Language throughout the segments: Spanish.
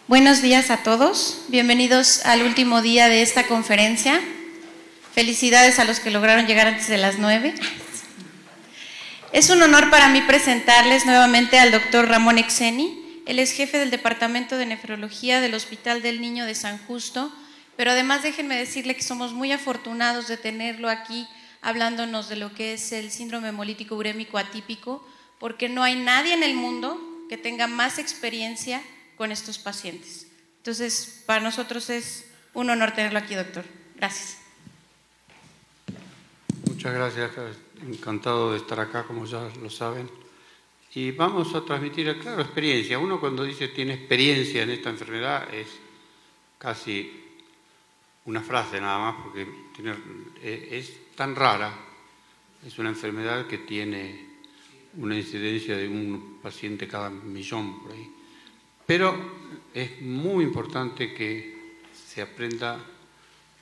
Buenos días a todos, bienvenidos al último día de esta conferencia. Felicidades a los que lograron llegar antes de las 9. Es un honor para mí presentarles nuevamente al doctor Ramón Exeni. Él es jefe del Departamento de Nefrología del Hospital del Niño de San Justo, pero además déjenme decirle que somos muy afortunados de tenerlo aquí hablándonos de lo que es el síndrome hemolítico urémico atípico, porque no hay nadie en el mundo que tenga más experiencia con estos pacientes. Entonces, para nosotros es un honor tenerlo aquí, doctor. Gracias. Muchas gracias, encantado de estar acá, como ya lo saben. Y vamos a transmitir, claro, experiencia. Uno cuando dice tiene experiencia en esta enfermedad es casi una frase nada más, porque es tan rara, es una enfermedad que tiene una incidencia de un paciente cada millón por ahí. Pero es muy importante que se aprenda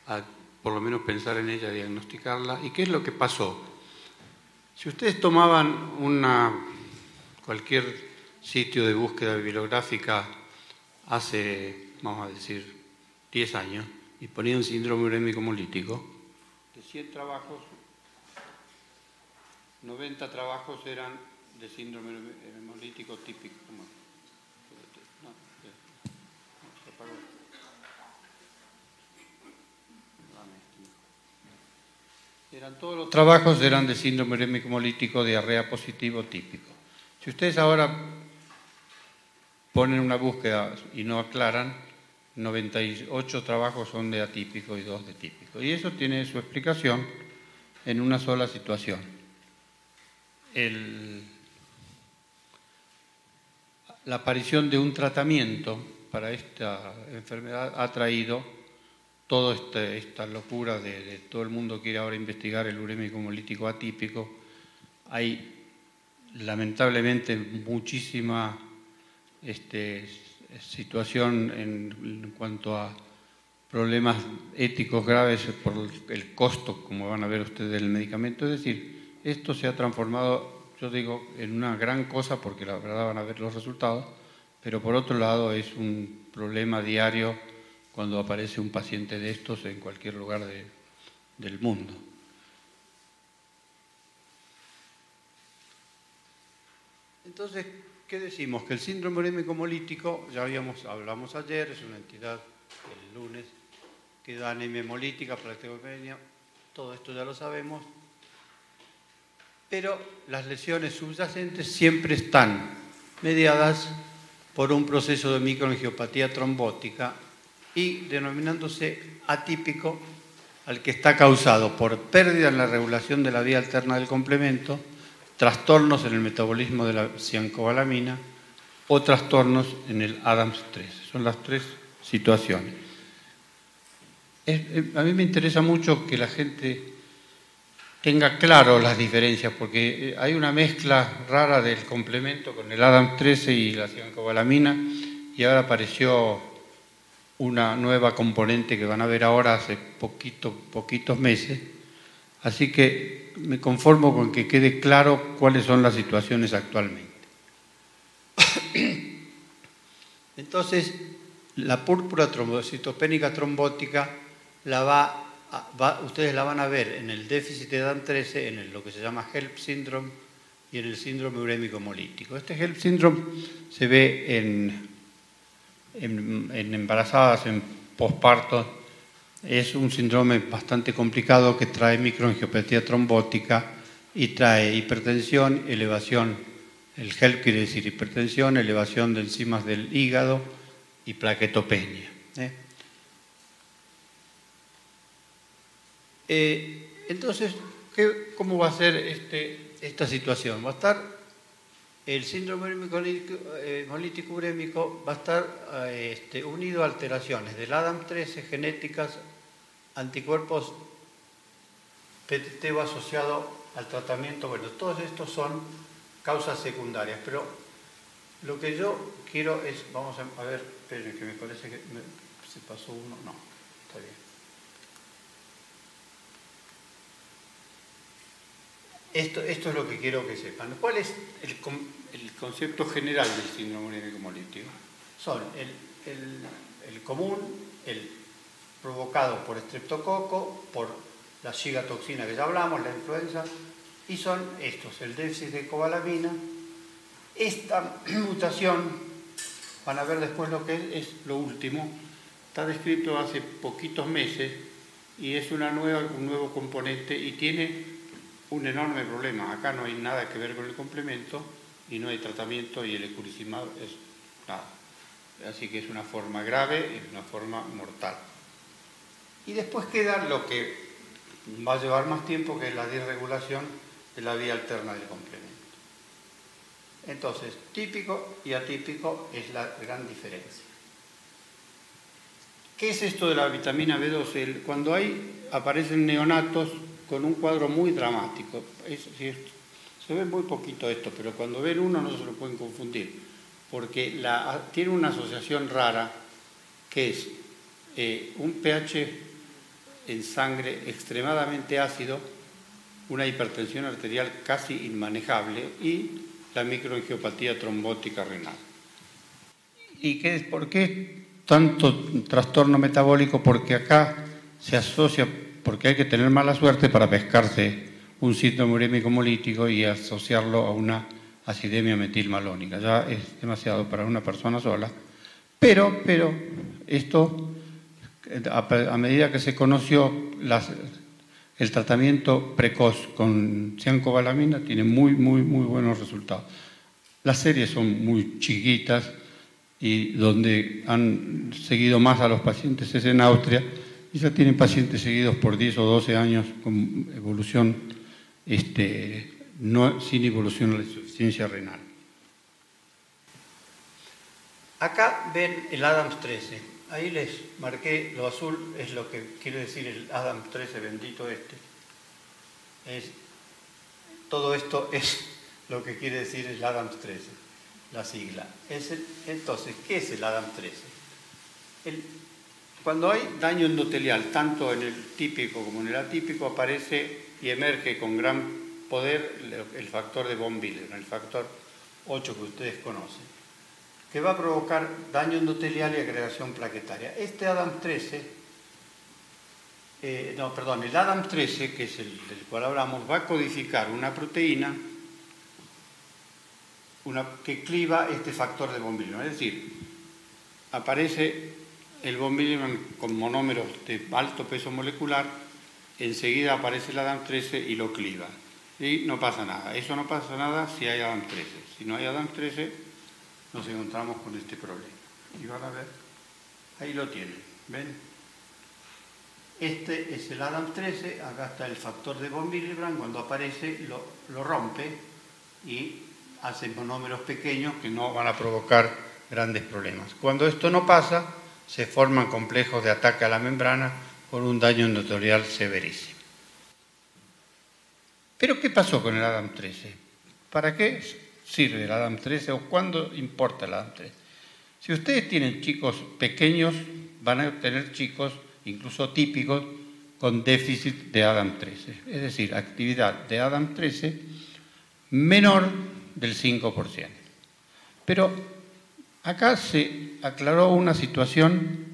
a por lo menos pensar en ella, diagnosticarla. ¿Y qué es lo que pasó? Si ustedes tomaban cualquier sitio de búsqueda bibliográfica hace, vamos a decir, 10 años, y ponían síndrome urémico hemolítico, de 100 trabajos, 90 trabajos eran de síndrome hemolítico típico. Todos los trabajos eran de síndrome urémico hemolítico, diarrea positivo típico. Si ustedes ahora ponen una búsqueda y no aclaran, 98 trabajos son de atípico y 2 de típico. Y eso tiene su explicación en una sola situación. La aparición de un tratamiento para esta enfermedad ha traído toda esta locura de todo el mundo quiere ahora investigar el urémico hemolítico atípico. Hay lamentablemente muchísima situación en cuanto a problemas éticos graves por el costo, como van a ver ustedes, del medicamento. Es decir, esto se ha transformado, yo digo, en una gran cosa, porque la verdad van a ver los resultados, pero por otro lado es un problema diario cuando aparece un paciente de estos en cualquier lugar del mundo. Entonces, ¿qué decimos? Que el síndrome urémico hemolítico, ya hablamos ayer, es una entidad el lunes que da anemia hemolítica, plaquetopenia, todo esto ya lo sabemos, pero las lesiones subyacentes siempre están mediadas por un proceso de microangiopatía trombótica y denominándose atípico al que está causado por pérdida en la regulación de la vía alterna del complemento, trastornos en el metabolismo de la ciancobalamina o trastornos en el ADAMS13. Son las tres situaciones. A mí me interesa mucho que la gente tenga claro las diferencias, porque hay una mezcla rara del complemento con el ADAMS13 y la ciancobalamina, y ahora apareció una nueva componente que van a ver ahora hace poquitos meses. Así que me conformo con que quede claro cuáles son las situaciones actualmente. Entonces, la púrpura trombocitopénica trombótica ustedes la van a ver en el déficit de ADAM13, en lo que se llama HELP syndrome y en el síndrome urémico hemolítico. Este HELP syndrome se ve en embarazadas, en posparto. Es un síndrome bastante complicado que trae microangiopatía trombótica y trae hipertensión, elevación, el HELP quiere decir hipertensión, elevación de enzimas del hígado y plaquetopenia. Entonces, ¿cómo va a ser esta situación? Va a estar el síndrome hemolítico urémico va a estar unido a alteraciones del ADAM13 genéticas, anticuerpos PTT asociado al tratamiento. Bueno, todos estos son causas secundarias, pero lo que yo quiero es, vamos a ver, esperen que me parece que se pasó uno, no, está bien. Esto es lo que quiero que sepan. ¿Cuál es el concepto general del síndrome urémico hemolítico? Son el común, el provocado por estreptococo, por la cigatoxina que ya hablamos, la influenza, y son estos, el déficit de cobalamina. Esta mutación, van a ver después lo que es lo último, está descrito hace poquitos meses y es un nuevo componente y tiene un enorme problema. Acá no hay nada que ver con el complemento y no hay tratamiento y el eculizumab es nada. Así que es una forma grave, es una forma mortal. Y después queda lo que va a llevar más tiempo, que es la disregulación de la vía alterna del complemento. Entonces, típico y atípico es la gran diferencia. ¿Qué es esto de la vitamina B12? Cuando aparecen neonatos con un cuadro muy dramático. Se ve muy poquito esto, pero cuando ven uno no se lo pueden confundir, porque tiene una asociación rara, que es un pH en sangre extremadamente ácido, una hipertensión arterial casi inmanejable y la microangiopatía trombótica renal. ¿Y por qué tanto trastorno metabólico? Porque acá se asocia, porque hay que tener mala suerte para pescarse un síndrome urémico hemolítico y asociarlo a una acidemia metilmalónica. Ya es demasiado para una persona sola. Pero esto, a medida que se conoció el tratamiento precoz con ciancobalamina, tiene muy buenos resultados. Las series son muy chiquitas y donde han seguido más a los pacientes es en Austria, y ya tienen pacientes seguidos por 10 o 12 años con evolución, sin evolución a la insuficiencia renal. Acá ven el ADAMS 13. Ahí les marqué lo azul, es lo que quiere decir el ADAMS 13 bendito este. Todo esto es lo que quiere decir el ADAMS 13, la sigla. Entonces, ¿qué es el ADAMS 13? Cuando hay daño endotelial, tanto en el típico como en el atípico, aparece y emerge con gran poder el factor de von Willebrand, el factor 8 que ustedes conocen, que va a provocar daño endotelial y agregación plaquetaria. Este ADAMS 13, el ADAMS 13, que es el del cual hablamos, va a codificar una proteína que cliva este factor de von Willebrand. Es decir, aparece el von Willebrand con monómeros de alto peso molecular, enseguida aparece el ADAMS 13 y lo cliva. Y no pasa nada. Eso no pasa nada si hay ADAMS 13. Si no hay ADAMS 13, nos encontramos con este problema. Y van a ver, ahí lo tienen, ¿ven? Este es el ADAMS 13, acá está el factor de von Willebrand, cuando aparece lo rompe y hace monómeros pequeños que no van a provocar grandes problemas. Cuando esto no pasa, se forman complejos de ataque a la membrana con un daño endotelial severísimo. ¿Pero qué pasó con el ADAMS 13? ¿Para qué sirve el ADAMS 13 o cuándo importa el ADAMS 13? Si ustedes tienen chicos pequeños, van a tener chicos incluso típicos con déficit de ADAMS 13, es decir, actividad de ADAMS 13 menor del 5%. Pero acá se aclaró una situación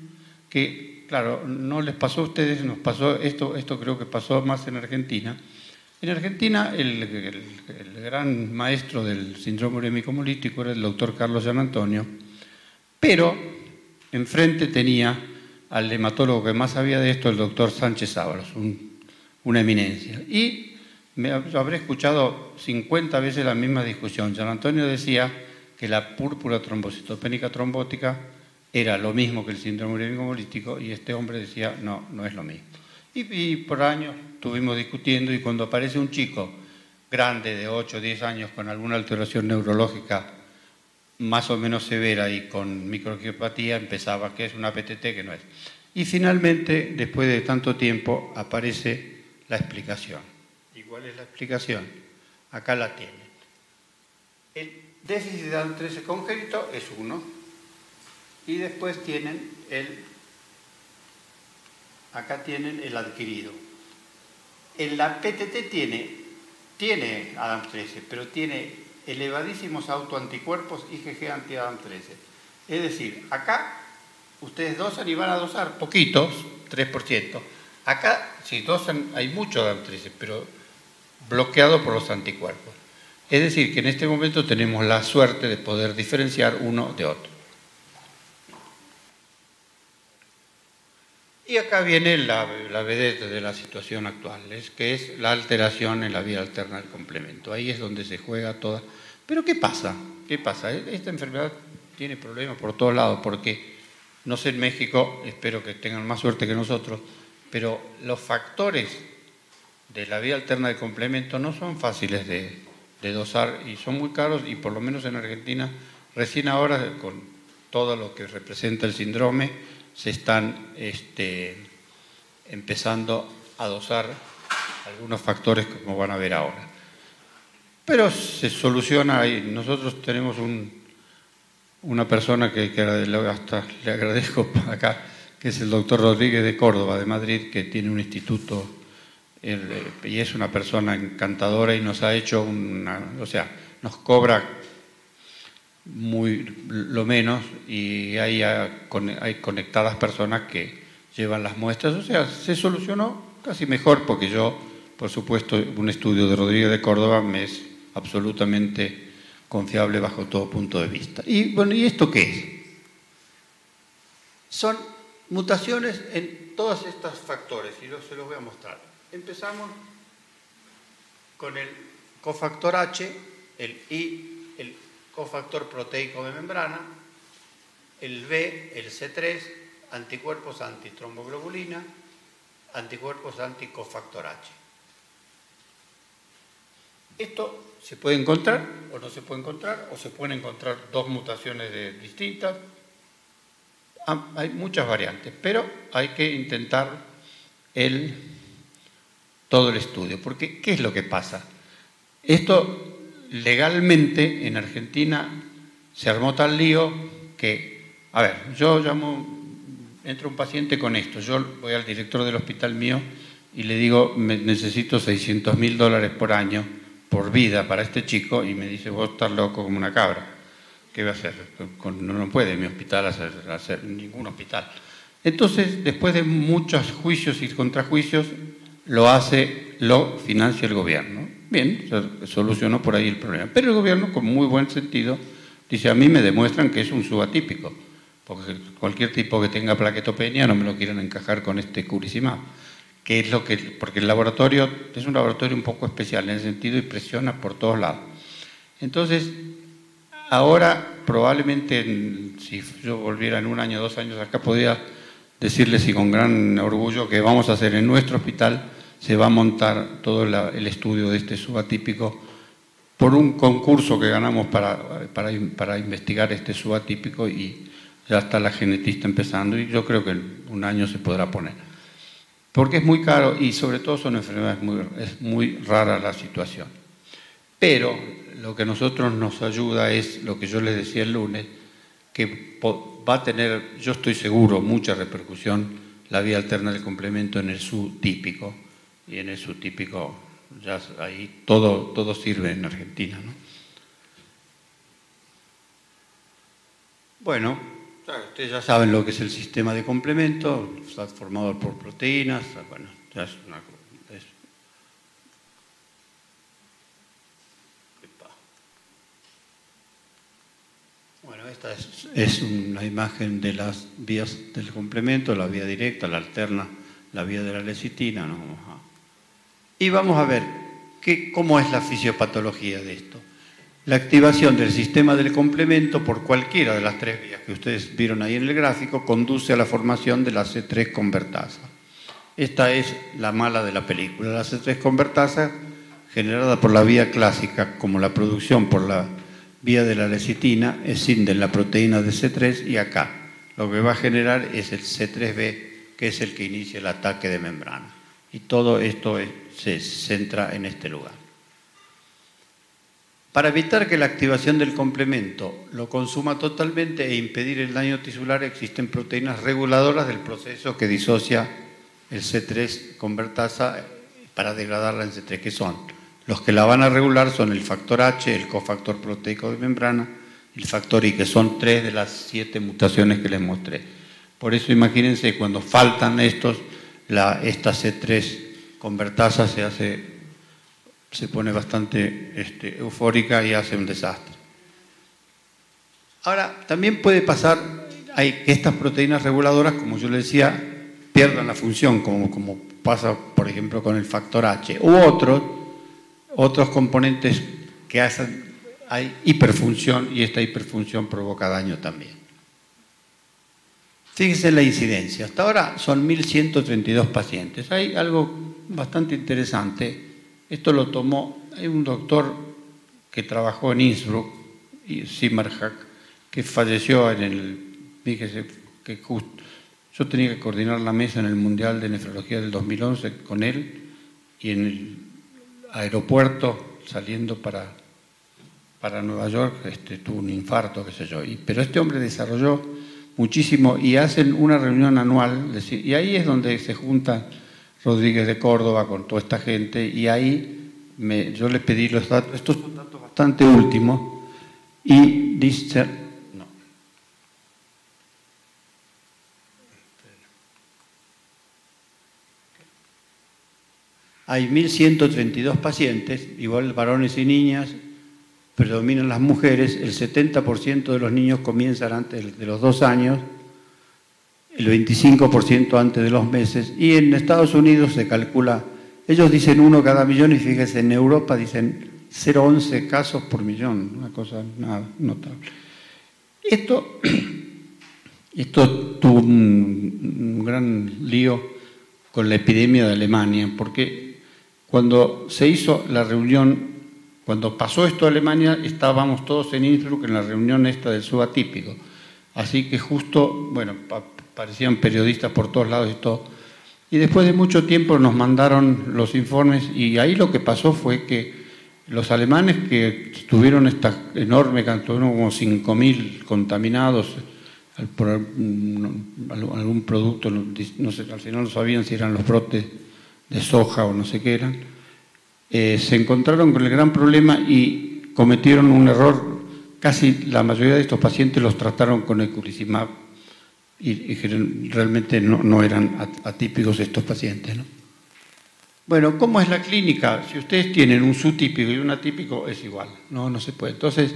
que, claro, no les pasó a ustedes, nos pasó esto creo que pasó más en Argentina. En Argentina, el gran maestro del síndrome urémico hemolítico era el doctor Carlos Gianantonio, pero enfrente tenía al hematólogo que más sabía de esto, el doctor Sánchez Ábalos, una eminencia. Y habré escuchado 50 veces la misma discusión. Gianantonio decía que la púrpura trombocitopénica trombótica era lo mismo que el síndrome urémico hemolítico, y este hombre decía, no es lo mismo. Y por años estuvimos discutiendo, y cuando aparece un chico grande de 8 o 10 años con alguna alteración neurológica más o menos severa y con microangiopatía, empezaba que es una PTT, que no es. Y finalmente, después de tanto tiempo, aparece la explicación. ¿Y cuál es la explicación? Acá la tienen. El déficit de ADAMS 13 congénito es 1, y después tienen acá tienen el adquirido. En la PTT tiene ADAMS 13, pero tiene elevadísimos autoanticuerpos IgG anti-ADAMS 13. Es decir, acá ustedes dosan y van a dosar poquitos, 3%. Acá, si dosan, hay mucho antígenos, pero bloqueado por los anticuerpos. Es decir, que en este momento tenemos la suerte de poder diferenciar uno de otro. Y acá viene la vedette de la situación actual, que es la alteración en la vía alterna del complemento. Ahí es donde se juega toda. Pero ¿qué pasa? ¿Qué pasa? Esta enfermedad tiene problemas por todos lados, porque, no sé en México, espero que tengan más suerte que nosotros, pero los factores de la vía alterna del complemento no son fáciles de dosar y son muy caros, y por lo menos en Argentina, recién ahora, con todo lo que representa el síndrome, se están empezando a dosar algunos factores, como van a ver ahora. Pero se soluciona, y nosotros tenemos una persona que hasta le agradezco acá, que es el doctor Rodríguez de Córdoba, de Madrid, que tiene un instituto y es una persona encantadora y nos ha hecho nos cobra lo menos, y hay conectadas personas que llevan las muestras. O sea, se solucionó casi mejor, porque yo, por supuesto, un estudio de Rodríguez de Córdoba me es absolutamente confiable bajo todo punto de vista. Y bueno, ¿y esto qué es? Son mutaciones en todos estos factores, y se los voy a mostrar. Empezamos con el cofactor H, el I, el cofactor proteico de membrana, el B, el C3, anticuerpos antitromboglobulina, anticuerpos anticofactor H. Esto se puede encontrar o no se puede encontrar, o se pueden encontrar dos mutaciones distintas. Hay muchas variantes, pero hay que intentar todo el estudio, porque ¿qué es lo que pasa? Esto legalmente en Argentina se armó tal lío que, a ver, entra un paciente con esto, yo voy al director del hospital mío y le digo, necesito $600.000 por año, por vida, para este chico, y me dice, vos estás loco como una cabra. ¿Qué va a hacer? No puede mi hospital hacer ningún hospital. Entonces, después de muchos juicios y contrajuicios, lo financia el gobierno. Bien, se solucionó por ahí el problema. Pero el gobierno, con muy buen sentido, dice, a mí me demuestran que es un subatípico, porque cualquier tipo que tenga plaquetopenia no me lo quieren encajar con este curicimab. Porque el laboratorio es un laboratorio un poco especial en ese sentido y presiona por todos lados. Entonces, ahora probablemente, si yo volviera en 1 año, 2 años acá, podría decirles, y con gran orgullo, que vamos a hacer en nuestro hospital, se va a montar todo el estudio de este subatípico por un concurso que ganamos para investigar este subatípico, y ya está la genetista empezando, y yo creo que en 1 año se podrá poner. Porque es muy caro y sobre todo son enfermedades es muy rara la situación. Pero lo que a nosotros nos ayuda es lo que yo les decía el lunes, que va a tener, yo estoy seguro, mucha repercusión la vía alterna del complemento en el subtípico. Y en el subtípico ya ahí todo sirve en Argentina, ¿no? Bueno, ustedes ya saben lo que es el sistema de complemento, está formado por proteínas, bueno, ya es una cosa. Bueno, esta es una imagen de las vías del complemento, la vía directa, la alterna, la vía de la lecitina, ¿no? Y vamos a ver cómo es la fisiopatología de esto. La activación del sistema del complemento por cualquiera de las 3 vías que ustedes vieron ahí en el gráfico conduce a la formación de la C3 convertasa. Esta es la mala de la película. La C3 convertasa, generada por la vía clásica, como la producción por la vía de la lecitina, escinde en la proteína de C3, y acá lo que va a generar es el C3b, que es el que inicia el ataque de membrana. Y todo esto se centra en este lugar. Para evitar que la activación del complemento lo consuma totalmente e impedir el daño tisular, existen proteínas reguladoras del proceso que disocia el C3 convertasa para degradarla en C3, que son los que la van a regular son el factor H, el cofactor proteico de membrana y el factor I, que son 3 de las 7 mutaciones que les mostré. Por eso imagínense, cuando faltan estos, esta C3 convertasa se pone bastante eufórica y hace un desastre. Ahora, también puede pasar que estas proteínas reguladoras, como yo le decía, pierdan la función, como pasa, por ejemplo, con el factor H, u otros componentes que hay hiperfunción, y esta hiperfunción provoca daño también. Fíjense en la incidencia. Hasta ahora son 1.132 pacientes. Hay algo bastante interesante. Esto lo tomó, hay un doctor que trabajó en Innsbruck, Zimmerhack, que falleció fíjese que justo, yo tenía que coordinar la mesa en el Mundial de Nefrología del 2011 con él, y en el aeropuerto saliendo para Nueva York tuvo un infarto, qué sé yo. Pero este hombre desarrolló muchísimo, y hacen una reunión anual, y ahí es donde se junta Rodríguez de Córdoba con toda esta gente, y ahí yo le pedí los datos, estos son datos bastante últimos, y dice, no. Hay 1.132 pacientes, igual varones y niñas, predominan las mujeres, el 70% de los niños comienzan antes de los 2 años, el 25% antes de los meses, y en Estados Unidos se calcula, ellos dicen 1 cada millón, y fíjense, en Europa dicen 0,11 casos por millón, una cosa notable. Esto tuvo un gran lío con la epidemia de Alemania, porque cuando se hizo la reunión, cuando pasó esto a Alemania, estábamos todos en Innsbruck en la reunión esta del subatípico. Así que justo, bueno, parecían periodistas por todos lados y todo. Y después de mucho tiempo nos mandaron los informes, y ahí lo que pasó fue que los alemanes, que tuvieron esta enorme cantidad, como 5.000 contaminados por algún producto, no sé, al final no sabían si eran los brotes de soja o no sé qué eran, se encontraron con el gran problema y cometieron un error. Casi la mayoría de estos pacientes los trataron con eculizumab, y realmente no eran atípicos estos pacientes, ¿no? Bueno, ¿cómo es la clínica? Si ustedes tienen un subtípico y un atípico, es igual, no se puede. Entonces,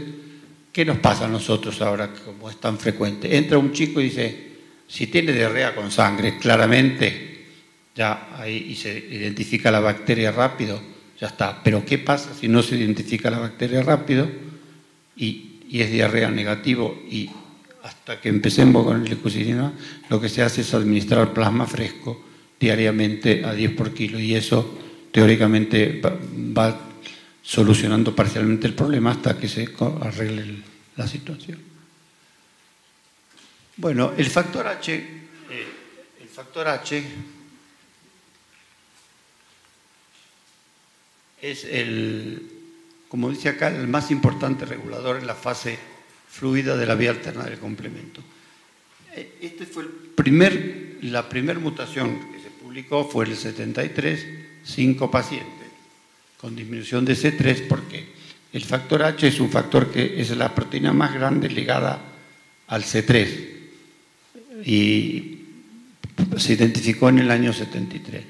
¿qué nos pasa a nosotros ahora, como es tan frecuente? Entra un chico y dice, si tiene diarrea con sangre, claramente, ya ahí y se identifica la bacteria rápido, ya está. Pero ¿qué pasa si no se identifica la bacteria rápido y es diarrea negativo, y hasta que empecemos con el ecosistema, lo que se hace es administrar plasma fresco diariamente a 10 por kilo, y eso teóricamente va solucionando parcialmente el problema hasta que se arregle la situación. Bueno, el factor H es como dice acá, el más importante regulador en la fase fluida de la vía alterna del complemento. Este fue la primera mutación que se publicó, fue el 73, 5 pacientes con disminución de C3, porque el factor H es un factor que es la proteína más grande ligada al C3, y se identificó en el año 73.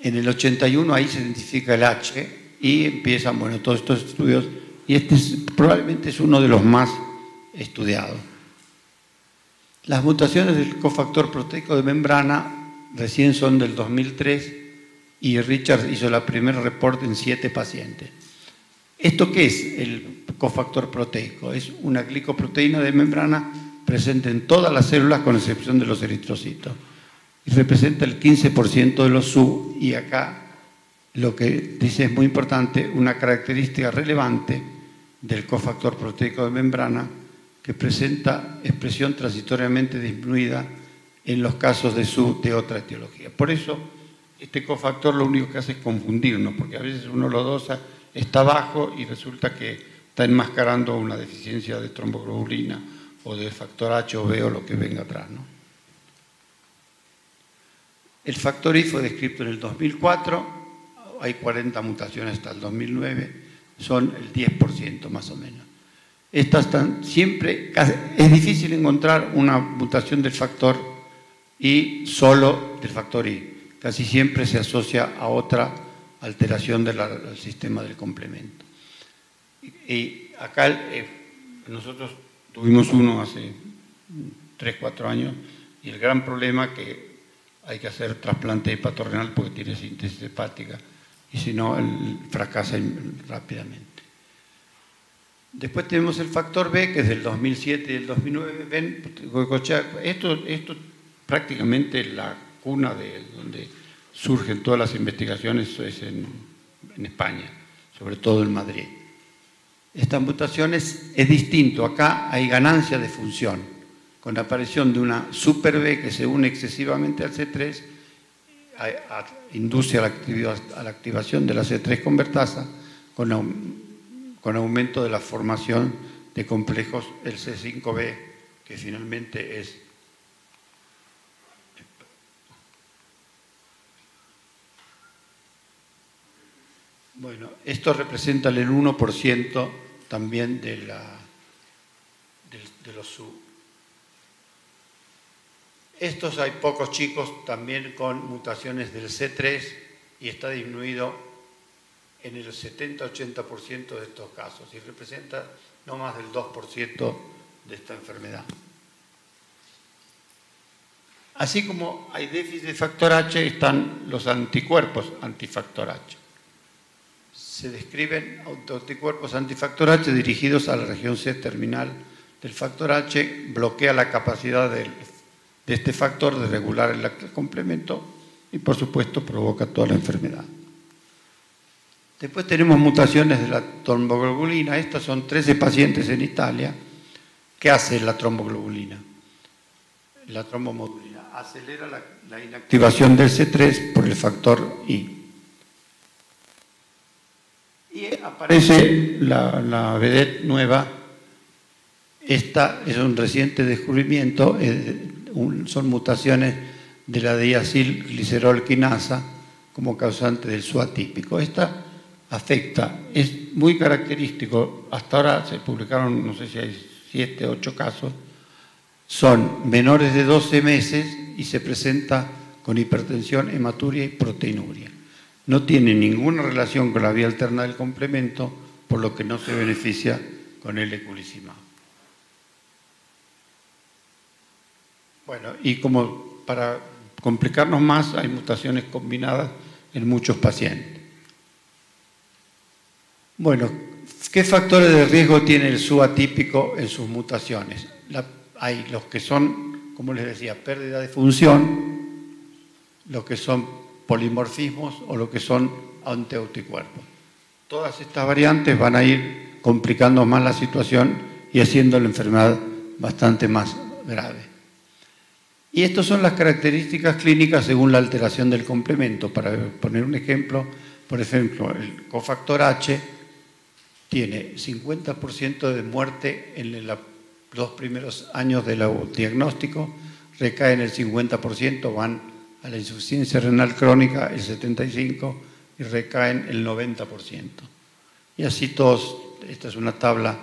En el 81 ahí se identifica el H, y empiezan, bueno, todos estos estudios, y este probablemente es uno de los más estudiados. Las mutaciones del cofactor proteico de membrana recién son del 2003, y Richard hizo la primera reporte en 7 pacientes. ¿Esto qué es el cofactor proteico? Es una glicoproteína de membrana presente en todas las células con excepción de los eritrocitos, y representa el 15% de los SU, y acá lo que dice es muy importante, una característica relevante del cofactor proteico de membrana, que presenta expresión transitoriamente disminuida en los casos de SU de otra etiología. Por eso, este cofactor lo único que hace es confundirnos, porque a veces uno lo dosa, está bajo, y resulta que está enmascarando una deficiencia de tromboglobulina o de factor H o B o lo que venga atrás, ¿no? El factor I fue descrito en el 2004, hay 40 mutaciones hasta el 2009, son el 10% más o menos. Estas están siempre, es difícil encontrar una mutación del factor I solo del factor I. Casi siempre se asocia a otra alteración del sistema del complemento. Y acá nosotros tuvimos uno hace 3, 4 años y el gran problema es que hay que hacer trasplante hepatorrenal porque tiene síntesis hepática y si no, fracasa rápidamente. Después tenemos el factor B, que es del 2007 y del 2009. Ven, esto prácticamente la cuna de donde surgen todas las investigaciones es en España, sobre todo en Madrid. Estas mutaciones es distinto. Acá hay ganancia de función, con la aparición de una super B que se une excesivamente al C3, induce a la activación de la C3 convertasa con aumento de la formación de complejos, el C5b, que finalmente es bueno, esto representa el 1% también de los SU. Estos hay pocos chicos también con mutaciones del C3 y está disminuido en el 70-80% de estos casos y representa no más del 2% de esta enfermedad. Así como hay déficit de factor H, están los anticuerpos antifactor H. Se describen anticuerpos antifactor H dirigidos a la región C terminal del factor H, bloquea la capacidad de este factor de regular el complemento y por supuesto provoca toda la enfermedad. Después tenemos mutaciones de la tromboglobulina. Estas son 13 pacientes en Italia. ¿Qué hace la tromboglobulina? La trombomodulina acelera la inactivación del C3 por el factor I. Y aparece la vedette nueva. Esta es un reciente descubrimiento. Son mutaciones de la diacilglicerol quinasa como causante del SU atípico. Esta afecta, es muy característico, hasta ahora se publicaron, no sé si hay 7, 8 casos, son menores de 12 meses y se presenta con hipertensión, hematuria y proteinuria. No tiene ninguna relación con la vía alterna del complemento, por lo que no se beneficia con el eculizumab. Bueno, y como para complicarnos más, hay mutaciones combinadas en muchos pacientes. Bueno, ¿qué factores de riesgo tiene el SU atípico en sus mutaciones? Hay los que son, como les decía, pérdida de función, los que son polimorfismos o los que son antianticuerpos. Todas estas variantes van a ir complicando más la situación y haciendo la enfermedad bastante más grave. Y estas son las características clínicas según la alteración del complemento. Para poner un ejemplo, por ejemplo, el cofactor H tiene 50% de muerte en los 2 primeros años del diagnóstico, recae en el 50%, van a la insuficiencia renal crónica el 75% y recaen el 90%. Y así todos, esta es una tabla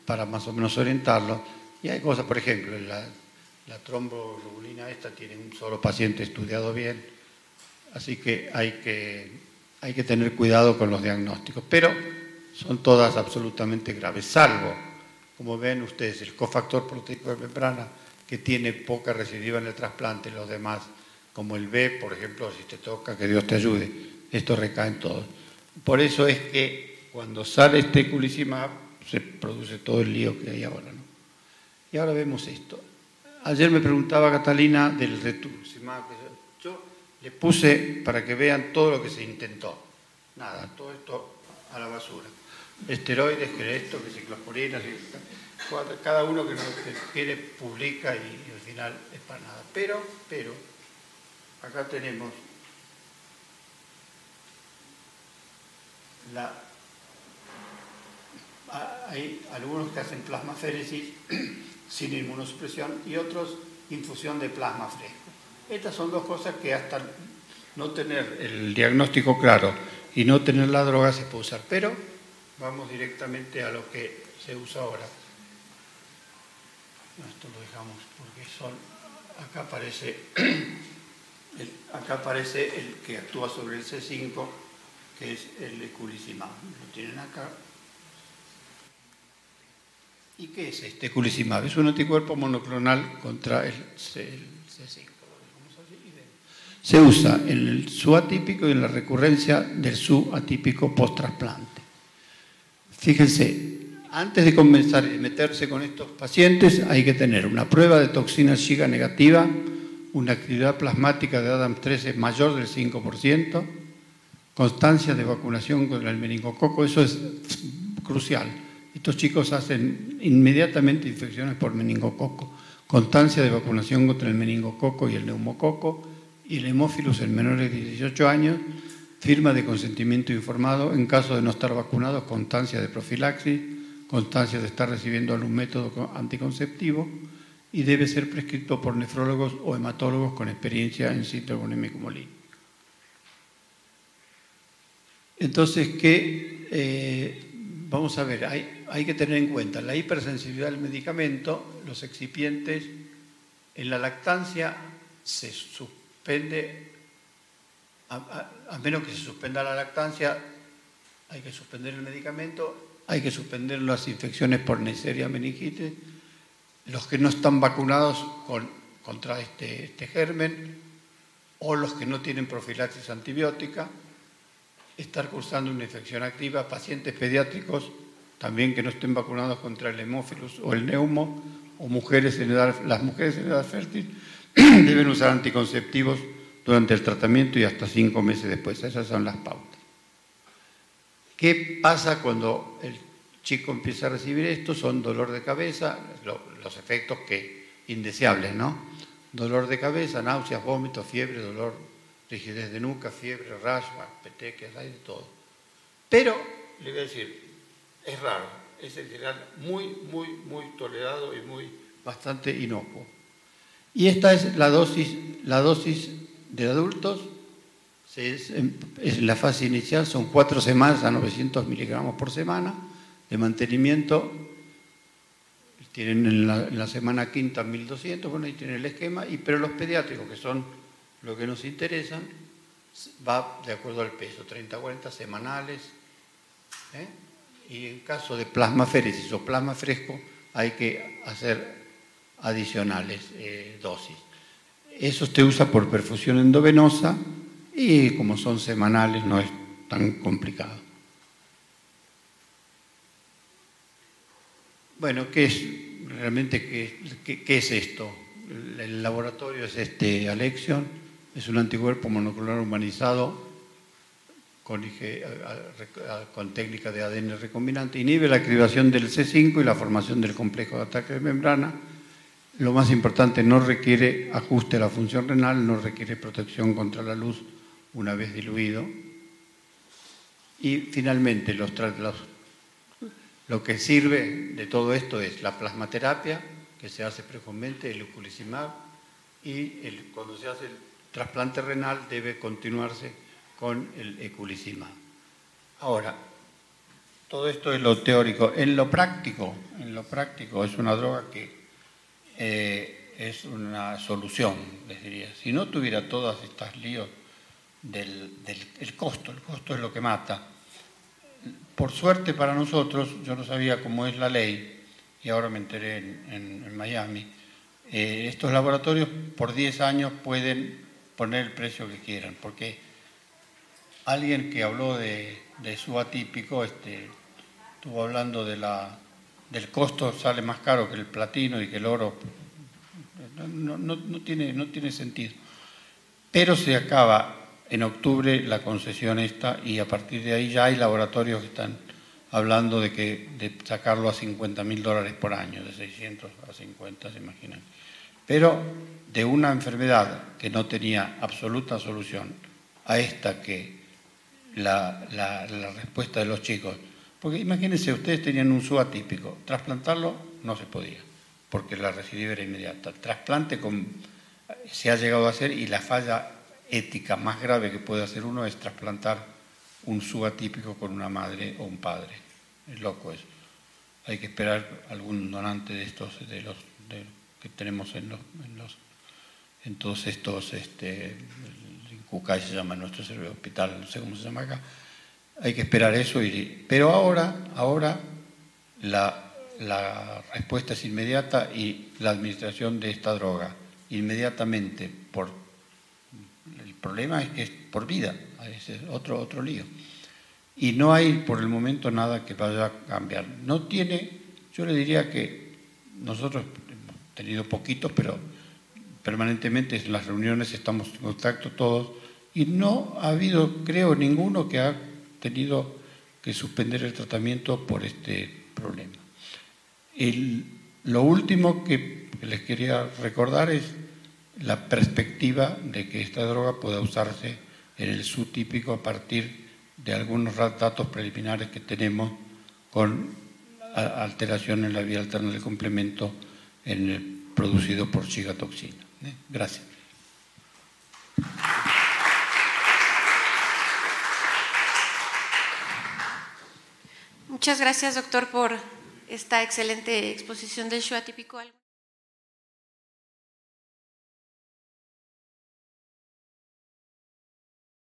para más o menos orientarlo. Y hay cosas, por ejemplo, la tromboglobulina esta tiene un solo paciente estudiado bien, así que hay que tener cuidado con los diagnósticos. Pero son todas absolutamente graves, salvo, como ven ustedes, el cofactor proteico de membrana, que tiene poca recidiva en el trasplante, los demás, como el B, por ejemplo, si te toca, que Dios te ayude, estos recaen todos. Por eso es que cuando sale este eculizumab se produce todo el lío que hay ahora, ¿no? Y ahora vemos esto. Ayer me preguntaba Catalina del rituximab, yo le puse para que vean todo lo que se intentó. Nada, todo esto a la basura. Esteroides, que esto, que ciclosporina, cada uno que quiere publica y al final es para nada. Pero, acá tenemos hay algunos que hacen plasmaféresis sin inmunosupresión y otros infusión de plasma fresco. Estas son dos cosas que hasta no tener el diagnóstico claro y no tener la droga se puede usar, pero vamos directamente a lo que se usa ahora. Esto lo dejamos porque acá aparece el que actúa sobre el C5, que es el eculizumab. Lo tienen acá. ¿Y qué es este eculizumab? Es un anticuerpo monoclonal contra el C5. Se usa en el SU atípico y en la recurrencia del SU atípico post-trasplante. Fíjense, antes de comenzar y meterse con estos pacientes hay que tener una prueba de toxina Shiga negativa, una actividad plasmática de ADAMTS mayor del 5%, constancia de vacunación contra el meningococo, eso es crucial. Estos chicos hacen inmediatamente infecciones por meningococo, constancia de vacunación contra el meningococo y el neumococo, y el hemófilus en menores de 18 años, firma de consentimiento informado en caso de no estar vacunados, constancia de profilaxis, constancia de estar recibiendo algún método anticonceptivo y debe ser prescrito por nefrólogos o hematólogos con experiencia en síndrome urémico hemolítico. Entonces, vamos a ver, hay que tener en cuenta la hipersensibilidad al medicamento, los excipientes. En la lactancia se suspende, a menos que se suspenda la lactancia, hay que suspender el medicamento. Hay que suspender las infecciones por Neisseria meningitis. Los que no están vacunados contra este germen o los que no tienen profilaxis antibiótica, estar cursando una infección activa. Pacientes pediátricos también que no estén vacunados contra el hemófilus o el neumo, o las mujeres en edad fértil deben usar anticonceptivos durante el tratamiento y hasta 5 meses después. Esas son las pautas. ¿Qué pasa cuando el chico empieza a recibir esto? Son dolor de cabeza, los efectos indeseables, ¿no? Dolor de cabeza, náuseas, vómitos, fiebre, dolor, rigidez de nuca, fiebre, rash, petequias, hay de todo. Pero, le voy a decir, es raro, es en general muy tolerado y bastante inocuo. Y esta es la dosis de adultos. En la fase inicial son 4 semanas a 900 miligramos por semana de mantenimiento. Tienen en la semana quinta 1200, bueno, ahí tienen el esquema. Pero los pediátricos, que son lo que nos interesan, va de acuerdo al peso, 30-40 semanales. Y en caso de plasmaféresis o plasma fresco hay que hacer adicionales dosis. Eso se usa por perfusión endovenosa. Y como son semanales no es tan complicado. Bueno, ¿qué es esto? El laboratorio es Alexion, es un anticuerpo monoclonal humanizado con técnica de ADN recombinante. Inhibe la activación del C5 y la formación del complejo de ataque de membrana. Lo más importante, no requiere ajuste a la función renal, no requiere protección contra la luz una vez diluido. Y finalmente, lo que sirve de todo esto es la plasmaterapia, que se hace frecuentemente, el eculizumab, y cuando se hace el trasplante renal debe continuarse con el eculizumab. Ahora, todo esto es lo teórico. En lo práctico es una droga que es una solución, les diría. Si no tuviera todas estas líos el costo es lo que mata. Por suerte para nosotros, yo no sabía cómo es la ley, y ahora me enteré en Miami, estos laboratorios por 10 años pueden poner el precio que quieran, porque alguien que habló de SU atípico estuvo hablando del costo, sale más caro que el platino y que el oro. No tiene sentido. Pero se acaba en octubre la concesión esta, y a partir de ahí ya hay laboratorios que están hablando de sacarlo a $50.000 por año, de 600 a 50, se imaginan. Pero de una enfermedad que no tenía absoluta solución a esta, que la respuesta de los chicos, porque imagínense, ustedes tenían un SU atípico, trasplantarlo no se podía, porque la recidiva era inmediata. El trasplante se ha llegado a hacer, y la falla ética más grave que puede hacer uno es trasplantar un SU atípico con una madre o un padre. Es loco eso. hay que esperar algún donante de estos, que tenemos en todos estos, en Cucay se llama nuestro servicio de hospital, no sé cómo se llama acá. Hay que esperar eso, pero ahora la respuesta es inmediata y la administración de esta droga inmediatamente el problema es que es por vida, ese es otro lío. Y no hay por el momento nada que vaya a cambiar. Yo le diría que nosotros hemos tenido poquitos, pero permanentemente en las reuniones estamos en contacto todos y no ha habido, creo, ninguno que ha tenido que suspender el tratamiento por este problema. Lo último que les quería recordar es la perspectiva de que esta droga pueda usarse en el subtípico a partir de algunos datos preliminares que tenemos con alteración en la vía alterna del complemento producido por cigatoxina. Gracias. Muchas gracias, doctor, por esta excelente exposición del SHU atípico.